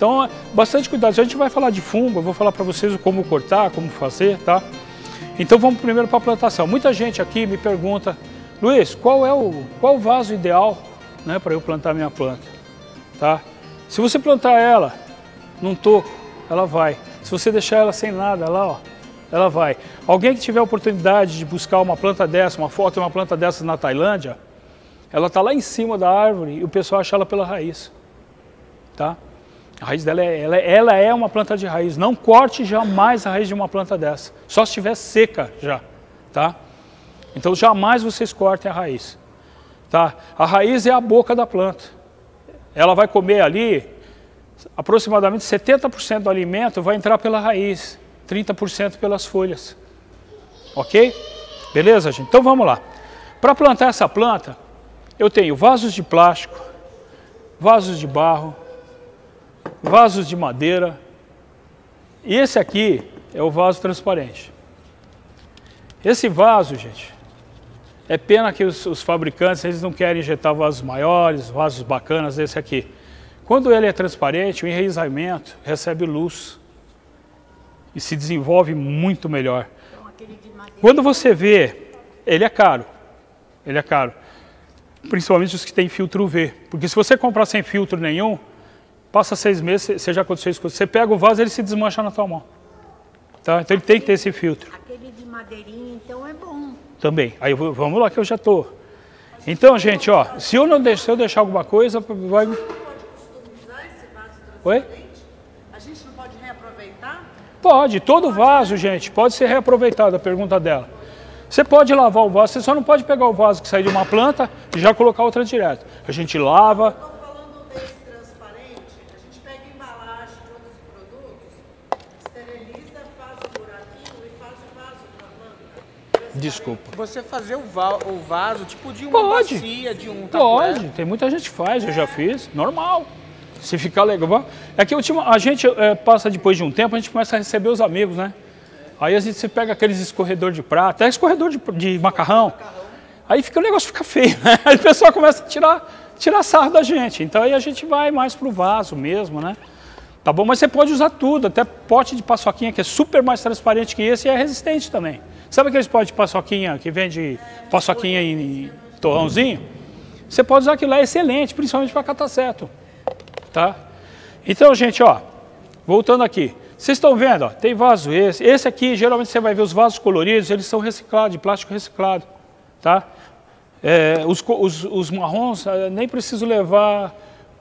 Então, bastante cuidado. A gente vai falar de fungo, eu vou falar para vocês como cortar, como fazer, tá? Então vamos primeiro para a plantação. Muita gente aqui me pergunta, Luiz, qual o vaso ideal, né, para eu plantar minha planta? Tá? Se você plantar ela num toco, ela vai. Se você deixar ela sem nada, ela vai. Alguém que tiver a oportunidade de buscar uma planta dessa, uma foto de uma planta dessa na Tailândia, ela está lá em cima da árvore e o pessoal acha ela pela raiz. Tá? A raiz dela ela é uma planta de raiz. Não corte jamais a raiz de uma planta dessa. Só se estiver seca já. Tá? Então jamais vocês cortem a raiz. Tá? A raiz é a boca da planta. Ela vai comer ali, aproximadamente 70% do alimento vai entrar pela raiz, 30% pelas folhas. Ok? Beleza, gente? Então vamos lá. Para plantar essa planta, eu tenho vasos de plástico, vasos de barro, vasos de madeira, e esse aqui é o vaso transparente. Esse vaso, gente, é pena que os fabricantes eles não querem injetar vasos maiores, vasos bacanas desse aqui. Quando ele é transparente, o enraizamento recebe luz e se desenvolve muito melhor. Quando você vê, ele é caro, principalmente os que têm filtro UV, porque se você comprar sem filtro nenhum, passa 6 meses, você já aconteceu isso, você pega o vaso, ele se desmancha na tua mão. Tá? Então ele tem que ter esse filtro. Aquele de madeirinha, então, é bom. Também. Aí vamos lá que eu já tô. Então, gente, ó, se eu deixar alguma coisa, vai... A gente não pode customizar esse vaso transparente? Oi? A gente não pode reaproveitar? Pode, todo vaso, gente, pode ser reaproveitado, a pergunta dela. Você pode lavar o vaso, você só não pode pegar o vaso que sai de uma planta e já colocar outra direto. A gente lava... Desculpa. Você fazer o vaso tipo de uma bacia, de um tapué? Pode, tem muita gente que faz, eu já fiz, normal. Se ficar legal. É que a gente passa depois de um tempo, a gente começa a receber os amigos, né? Aí a gente se pega aqueles escorredor de prata, até escorredor de macarrão. Aí o negócio fica feio, né? Aí o pessoal começa a tirar sarro da gente. Então aí a gente vai mais pro vaso mesmo, né? Tá bom? Mas você pode usar tudo, até pote de paçoquinha, que é super mais transparente que esse e é resistente também. Sabe aqueles potes de paçoquinha que vende paçoquinha em torrãozinho? Você pode usar aquilo lá, é excelente, principalmente para cataceto. Tá? Então, gente, ó, voltando aqui. Vocês estão vendo, ó, tem vaso esse. Esse aqui, geralmente você vai ver os vasos coloridos, eles são reciclados, de plástico reciclado. Tá? Os marrons, nem preciso levar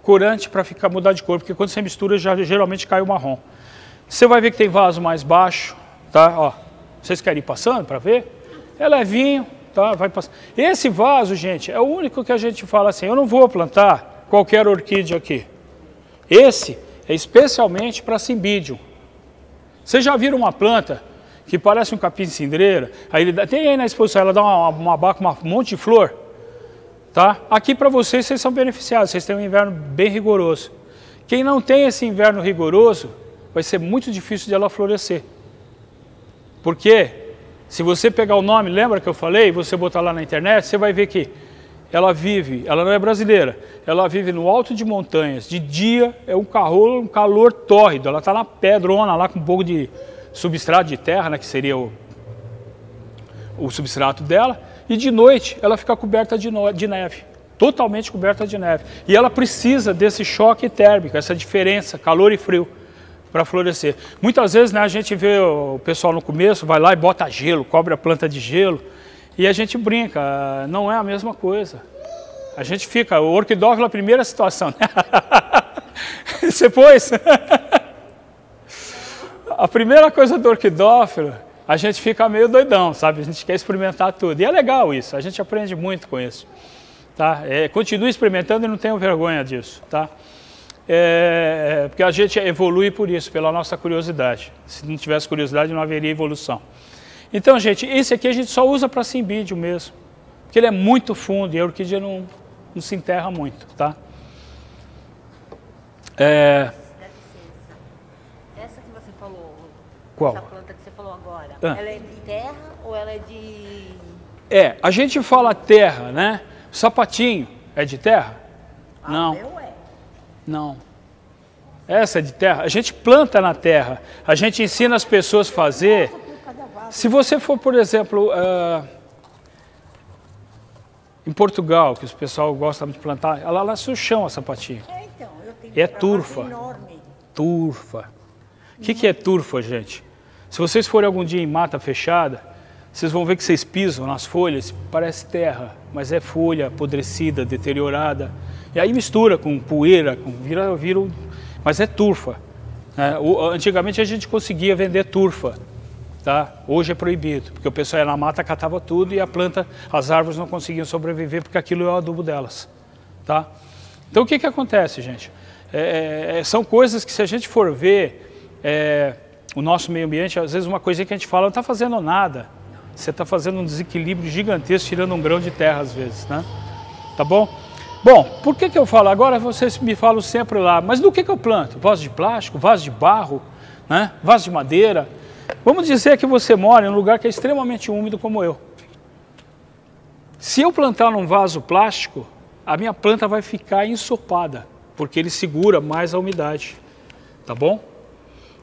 corante para mudar de cor, porque quando você mistura, geralmente cai o marrom. Você vai ver que tem vaso mais baixo, tá? Ó, vocês querem ir passando para ver? É levinho, tá? Vai passando. Esse vaso, gente, é o único que a gente fala assim, eu não vou plantar qualquer orquídea aqui. Esse é especialmente para cimbidium. Vocês já viram uma planta que parece um capim-cidreira? Tem aí na exposição, ela dá um monte de flor. Tá? Aqui para vocês são beneficiados, vocês têm um inverno bem rigoroso. Quem não tem esse inverno rigoroso, vai ser muito difícil de ela florescer. Porque se você pegar o nome, lembra que eu falei, você botar lá na internet, você vai ver que ela não é brasileira, ela vive no alto de montanhas, de dia é um calor tórrido, ela está na pedrona lá com um pouco de substrato de terra, né, que seria o substrato dela, e de noite ela fica coberta de neve, totalmente coberta de neve. E ela precisa desse choque térmico, essa diferença, calor e frio, para florescer. Muitas vezes, né, a gente vê o pessoal no começo, vai lá e bota gelo, cobre a planta de gelo, e a gente brinca, não é a mesma coisa. A gente fica, o orquidófilo é a primeira situação, né? Você pôs? A primeira coisa do orquidófilo, a gente fica meio doidão, sabe? A gente quer experimentar tudo. E é legal isso, a gente aprende muito com isso. Tá? Continue experimentando e não tenham vergonha disso. Tá? Porque a gente evolui por isso, pela nossa curiosidade. Se não tivesse curiosidade, não haveria evolução. Então, gente, esse aqui a gente só usa para cimbídio mesmo. Porque ele é muito fundo e a orquídea não se enterra muito. Tá? Essa que você falou, qual? Essa planta que você falou agora, ela é de terra ou ela é de... A gente fala terra, né? Sapatinho é de terra? Não. Meu é. Não. Essa é de terra. A gente planta na terra. A gente ensina as pessoas a fazer. Se você for, por exemplo, em Portugal, que o pessoal gosta de plantar, ela nasce no chão a sapatinha. Então, eu tenho E é turfa. enorme. Turfa. O que é turfa, gente? Se vocês forem algum dia em mata fechada, vocês vão ver que vocês pisam nas folhas, parece terra, mas é folha apodrecida, deteriorada. E aí mistura com poeira, mas é turfa. Antigamente a gente conseguia vender turfa, tá? Hoje é proibido, porque o pessoal ia na mata, catava tudo e a planta, as árvores não conseguiam sobreviver porque aquilo é o adubo delas, tá? Então o que acontece, gente? São coisas que, se a gente for ver o nosso meio ambiente, às vezes uma coisinha que a gente fala, não está fazendo nada. Você está fazendo um desequilíbrio gigantesco, tirando um grão de terra às vezes, né? Tá bom? Bom, por que eu falo? Agora vocês me falam sempre lá, mas do que eu planto? Vaso de plástico, vaso de barro, né? Vaso de madeira. Vamos dizer que você mora em um lugar que é extremamente úmido como eu. Se eu plantar num vaso plástico, a minha planta vai ficar ensopada, porque ele segura mais a umidade, tá bom?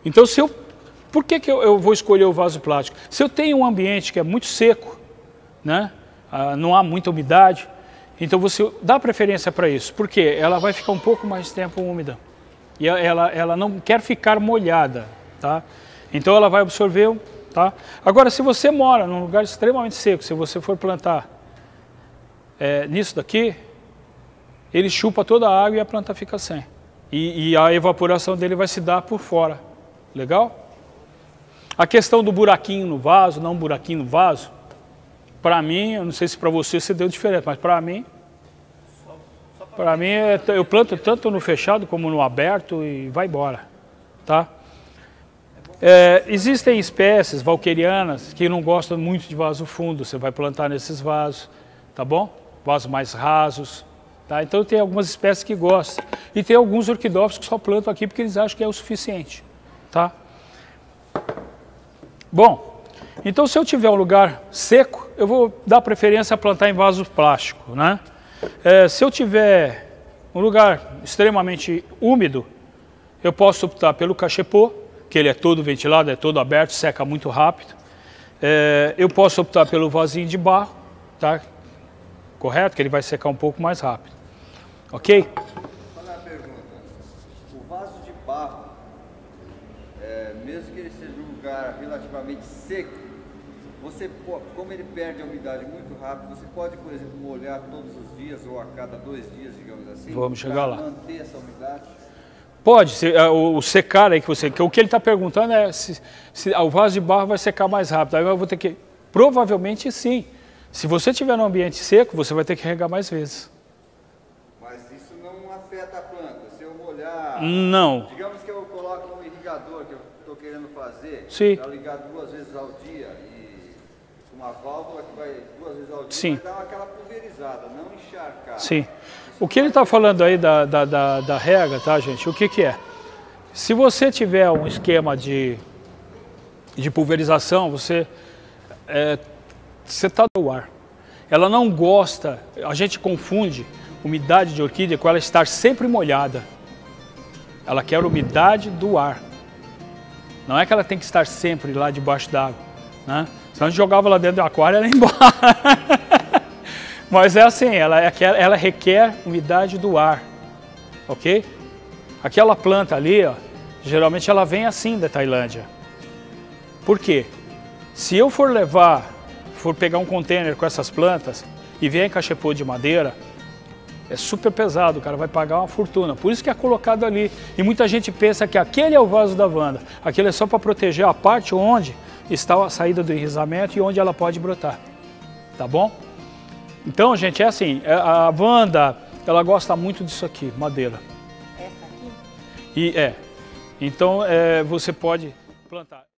Então, por que eu vou escolher o vaso plástico? Se eu tenho um ambiente que é muito seco, né? Não há muita umidade, então você dá preferência para isso, porque ela vai ficar um pouco mais tempo úmida e ela não quer ficar molhada, tá? Então ela vai absorver, tá? Agora, se você mora num lugar extremamente seco, se você for plantar nisso daqui, ele chupa toda a água e a planta fica sem. E a evaporação dele vai se dar por fora. Legal? A questão do buraquinho no vaso, não buraquinho no vaso, para mim, eu não sei se para você se deu diferente, mas para mim, eu planto tanto no fechado como no aberto e vai embora, tá? Existem espécies valquerianas que não gostam muito de vaso fundo, você vai plantar nesses vasos, tá bom? Vasos mais rasos, tá? Então tem algumas espécies que gostam e tem alguns orquidófilos que só plantam aqui porque eles acham que é o suficiente, tá? Bom, então se eu tiver um lugar seco, eu vou dar preferência a plantar em vaso plástico, né? Se eu tiver um lugar extremamente úmido, eu posso optar pelo cachepô, que ele é todo ventilado, é todo aberto, seca muito rápido. Eu posso optar pelo vasinho de barro, tá? Correto? Que ele vai secar um pouco mais rápido. Ok? Vou fazer uma pergunta. O vaso de barro, mesmo que ele seja um lugar relativamente seco, você, como ele perde a umidade muito rápido, você pode, por exemplo, molhar todos os dias ou a cada 2 dias, digamos assim? Vamos chegar lá. Manter essa umidade? Pode, o secar aí que o que ele está perguntando é se o vaso de barro vai secar mais rápido. Aí eu vou ter que, provavelmente sim. Se você estiver num ambiente seco, você vai ter que regar mais vezes. Mas isso não afeta a planta. Se eu molhar... Não. Digamos que eu coloco um irrigador que eu estou querendo fazer, para ligar 2 vezes ao dia e uma válvula que vai 2 vezes ao dia, sim, vai dar aquela pulverizada, não encharcar. Sim. O que ele está falando aí da rega, tá, gente? O que é? Se você tiver um esquema de pulverização, você está no ar. Ela não gosta, a gente confunde umidade de orquídea com ela estar sempre molhada. Ela quer umidade do ar. Não é que ela tem que estar sempre lá debaixo d'água, né? Se a gente jogava lá dentro do aquário, ela ia embora. Mas é assim, ela requer umidade do ar, ok? Aquela planta ali, ó, geralmente ela vem assim da Tailândia. Por quê? Se eu for pegar um container com essas plantas e vier em cachepô de madeira, é super pesado, o cara vai pagar uma fortuna. Por isso que é colocado ali. E muita gente pensa que aquele é o vaso da Wanda. Aquele é só para proteger a parte onde está a saída do enraizamento e onde ela pode brotar. Tá bom? Então, gente, é assim, a Wanda, ela gosta muito disso aqui, madeira. Essa aqui? Então, você pode plantar.